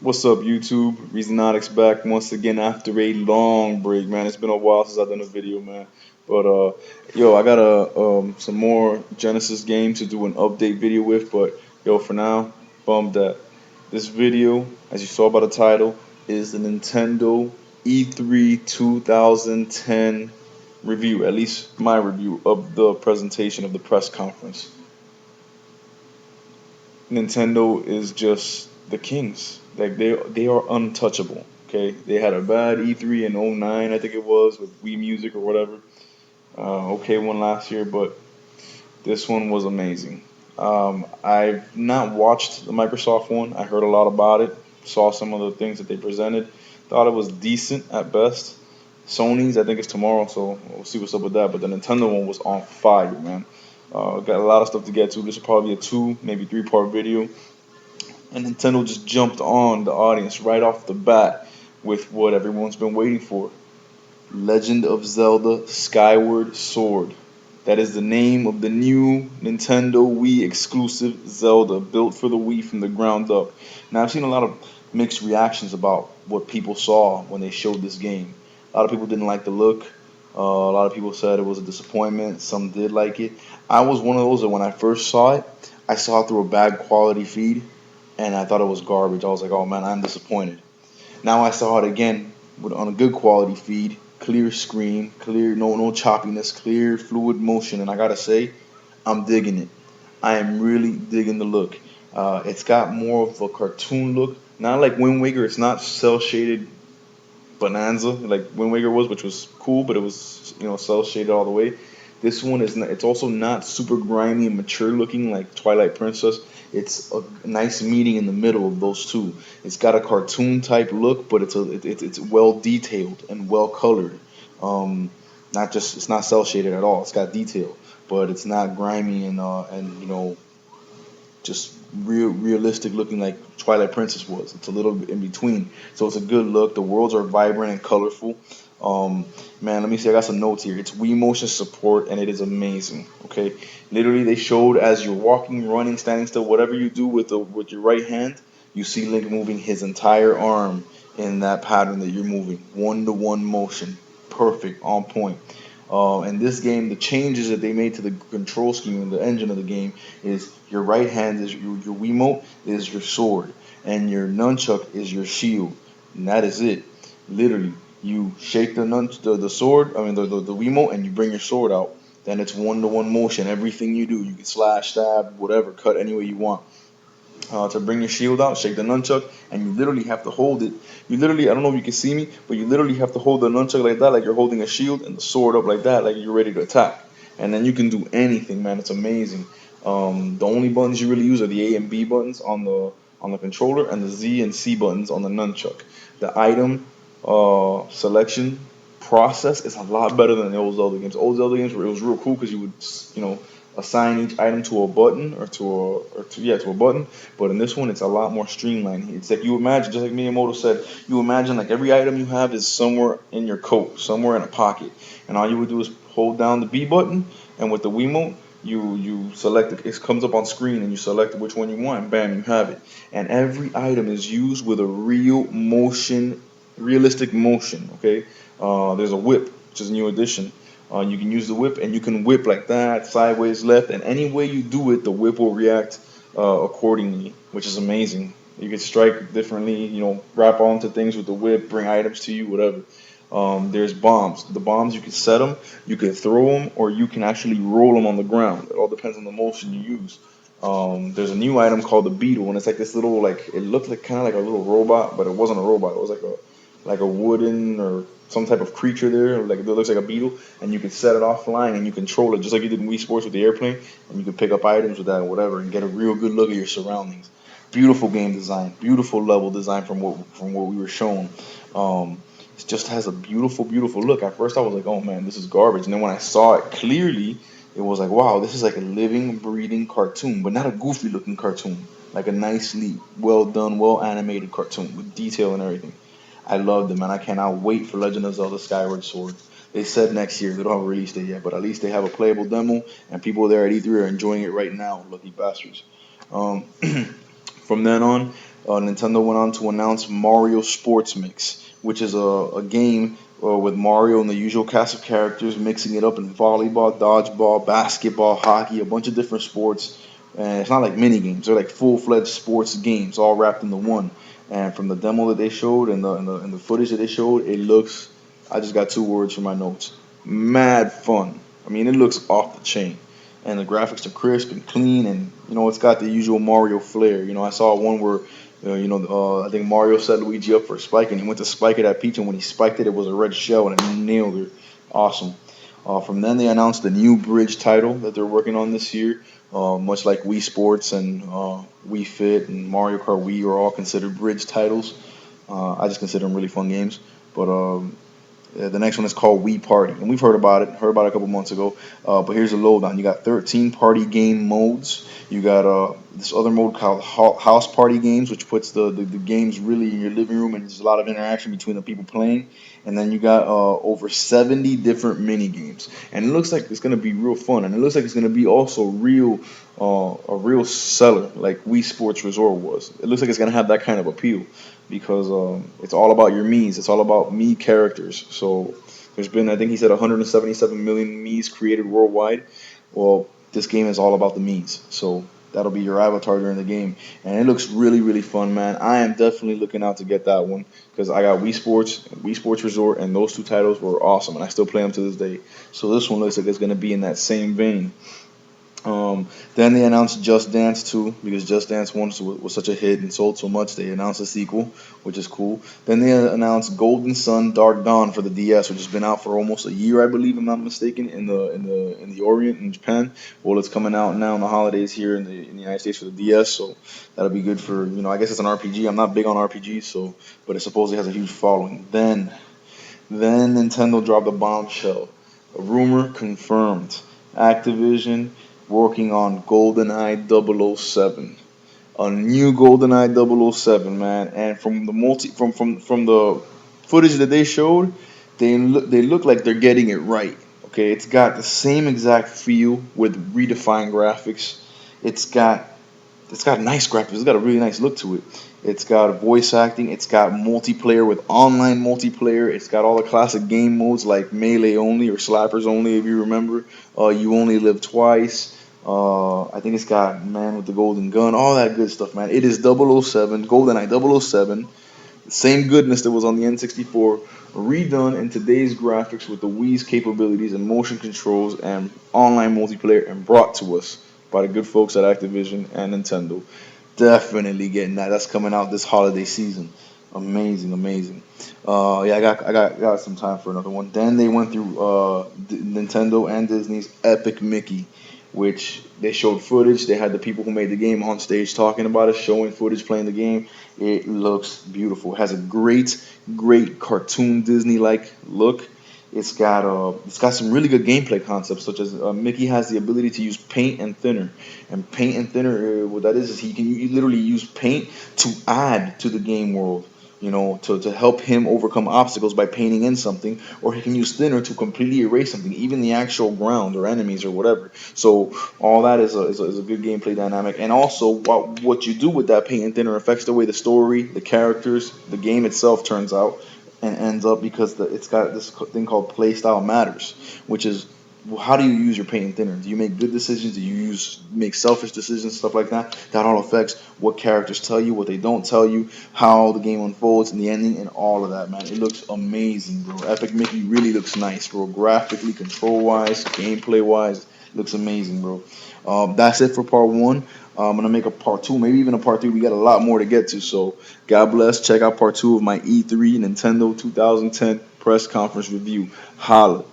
What's up, YouTube? Reezonz back once again after a long break, man. It's been a while since I've done a video, man. But yo, I got some more Genesis games to do an update video with. But yo, for now, bummed that this video, as you saw by the title, is the Nintendo E3 2010 review. At least my review of the presentation of the press conference. Nintendo is just the kings. Like they are untouchable. Okay, they had a bad E3 in '09, I think it was, with Wii Music or whatever. Okay, one last year, but this one was amazing. I've not watched the Microsoft one. I heard a lot about it. Saw some of the things that they presented. Thought it was decent at best. Sony's, I think it's tomorrow, so we'll see what's up with that. But the Nintendo one was on fire, man. Got a lot of stuff to get to. This will probably be a two, maybe three-part video. And Nintendo just jumped on the audience right off the bat with what everyone's been waiting for. Legend of Zelda Skyward Sword. That is the name of the new Nintendo Wii exclusive Zelda built for the Wii from the ground up. Now, I've seen a lot of mixed reactions about what people saw when they showed this game. A lot of people didn't like the look. A lot of people said it was a disappointment. Some did like it. I was one of those that when I first saw it, I saw it through a bad quality feed and I thought it was garbage. I was like, oh man, I'm disappointed. Now I saw it again on a good quality feed, clear screen, clear, no choppiness, clear fluid motion, and I gotta say, I'm digging it. I am really digging the look. It's got more of a cartoon look, not like Wind Waker. It's not cell shaded bonanza like Wind Waker was, which was cool, but it was cell shaded all the way. This one is not, it's also not super grimy and mature looking like Twilight Princess. It's a nice meeting in the middle of those two. It's got a cartoon type look, but it's well detailed and well colored. Not just it's not cell shaded at all. It's got detail, but it's not grimy and just realistic looking like Twilight Princess was. It's a little bit in between, so it's a good look. The worlds are vibrant and colorful. Man, let me see. I got some notes here. It's Wii motion support, and it is amazing. Okay, literally they showed as you're walking, running, standing still, whatever you do with your right hand, you see Link moving his entire arm in that pattern that you're moving, one to one motion, perfect, on point. In this game, the changes that they made to the control scheme and the engine of the game is your right hand is your Wiimote is your sword, and your nunchuck is your shield, and that is it. Literally, you shake the sword, I mean the Wiimote, and you bring your sword out. Then it's one to one motion. Everything you do, you can slash, stab, whatever, cut any way you want to bring your shield out, shake the nunchuck, and you literally have to hold it. You literally, I don't know if you can see me, but you literally have to hold the nunchuck like that, like you're holding a shield, and the sword up like that, like you're ready to attack. And then you can do anything, man. It's amazing. The only buttons you really use are the A and B buttons on the controller, and the Z and C buttons on the nunchuck. The item selection process is a lot better than the old Zelda games. Old Zelda games where it was real cool because you would, assign each item to a button to a button. But in this one, it's a lot more streamlined. It's like you imagine, just like Miyamoto said, you imagine like every item you have is somewhere in your coat, somewhere in a pocket, and all you would do is hold down the B button, and with the Wiimote, you select it. It comes up on screen, and you select which one you want, and bam, you have it. And every item is used with a realistic motion. Okay, there's a whip, which is a new addition. You can use the whip, and you can whip like that, sideways, left, and any way you do it, the whip will react accordingly, which is amazing. You can strike differently, wrap onto things with the whip, bring items to you, whatever. There's bombs. The bombs, you can set them, you can throw them, or you can actually roll them on the ground. It all depends on the motion you use. There's a new item called the Beetle, and it's like this little, like, it looked like kind of like a little robot, but it wasn't a robot. It was like a wooden or some type of creature there, like it looks like a beetle, and you can set it off flying and you control it just like you did in Wii Sports with the airplane, and you can pick up items with that or whatever and get a real good look at your surroundings. Beautiful game design, beautiful level design from what we were shown. It just has a beautiful look. At first I was like, oh man, this is garbage, and then when I saw it clearly, it was like, wow, this is like a living, breathing cartoon, but not a goofy looking cartoon, like a nicely well done, well animated cartoon with detail and everything. I love them, and I cannot wait for Legend of Zelda Skyward Sword. They said next year. They don't have a release date yet, but at least they have a playable demo, and people there at E3 are enjoying it right now. Lucky bastards. Um, from then on, Nintendo went on to announce Mario Sports Mix, which is a game with Mario and the usual cast of characters, mixing it up in volleyball, dodgeball, basketball, hockey, a bunch of different sports. And it's not like mini games; they're like full-fledged sports games, all wrapped into one. And from the demo that they showed and the footage that they showed, it looks. I just got two words for my notes: mad fun. I mean, it looks off the chain, and the graphics are crisp and clean, and it's got the usual Mario flair. I saw one where I think Mario set Luigi up for a spike, and he went to spike it at Peach, and when he spiked it, it was a red shell, and it nailed her. Awesome. From then, they announced the new Bridge title that they're working on this year. Much like Wii Sports and Wii Fit and Mario Kart Wii are all considered Bridge titles. I just consider them really fun games. But the next one is called Wii Party, and we've heard about it a couple months ago. But here's the lowdown: you got 13 party game modes. You got this other mode called House Party Games, which puts the games really in your living room, and there's a lot of interaction between the people playing. And then you got over 70 different mini games, and it looks like it's gonna be real fun, and it looks like it's gonna be also a real seller like Wii Sports Resort was. It looks like it's gonna have that kind of appeal because it's all about your Mii's. It's all about Mii characters. So there's been, I think he said, 177 million Mii's created worldwide. Well, this game is all about the Mii's. So that'll be your avatar during the game, and it looks really, really fun, man. I am definitely looking out to get that one because I got Wii Sports Resort, and those two titles were awesome, and I still play them to this day. So this one looks like it's gonna be in that same vein. Then they announced Just Dance 2 because Just Dance 1 was such a hit and sold so much. They announced a sequel, which is cool. Then they announced Golden Sun Dark Dawn for the DS, which has been out for almost a year, I believe, if I'm not mistaken, in the Orient in Japan. Well, it's coming out now in the holidays here in the United States for the DS, so that'll be good for I guess it's an RPG. I'm not big on RPGs, but it supposedly has a huge following. Then Nintendo dropped a bombshell. A rumor confirmed. Activision working on GoldenEye 007. A new GoldenEye 007, man. And from the from the footage that they showed, they look like they're getting it right. Okay, it's got the same exact feel with redefined graphics. It's got it's got nice graphics. It's got a really nice look to it. It's got voice acting. It's got multiplayer with online multiplayer. It's got all the classic game modes like melee only or slappers only, if you remember. You only live twice. I think it's got man with the golden gun, all that good stuff, man. It is 007, GoldenEye 007, the same goodness that was on the N64, redone in today's graphics with the Wii's capabilities and motion controls and online multiplayer, and brought to us by the good folks at Activision and Nintendo. Definitely getting that. That's coming out this holiday season. Amazing, amazing. Yeah, I got some time for another one. Then they went through Nintendo and Disney's Epic Mickey, which they showed footage. They had the people who made the game on stage talking about it, showing footage, playing the game. It looks beautiful. It has a great cartoon Disney-like look. It's got some really good gameplay concepts, such as Mickey has the ability to use paint and thinner. And paint and thinner, what that is he can literally use paint to add to the game world. To help him overcome obstacles by painting in something, or he can use thinner to completely erase something, even the actual ground or enemies or whatever. So all that is a good gameplay dynamic, and also what you do with that paint and thinner affects the way the story, the characters, the game itself turns out, and ends up because it's got this thing called playstyle matters, which is how do you use your paint and thinner? Do you make good decisions? Do you make selfish decisions, stuff like that? That all affects what characters tell you, what they don't tell you, how the game unfolds, and the ending, and all of that, man. It looks amazing, bro. Epic Mickey really looks nice, bro. Graphically, control-wise, gameplay-wise, looks amazing, bro. That's it for part one. I'm gonna make a part two, maybe even a part three. We got a lot more to get to, so God bless. Check out part two of my E3 Nintendo 2010 press conference review. Holla.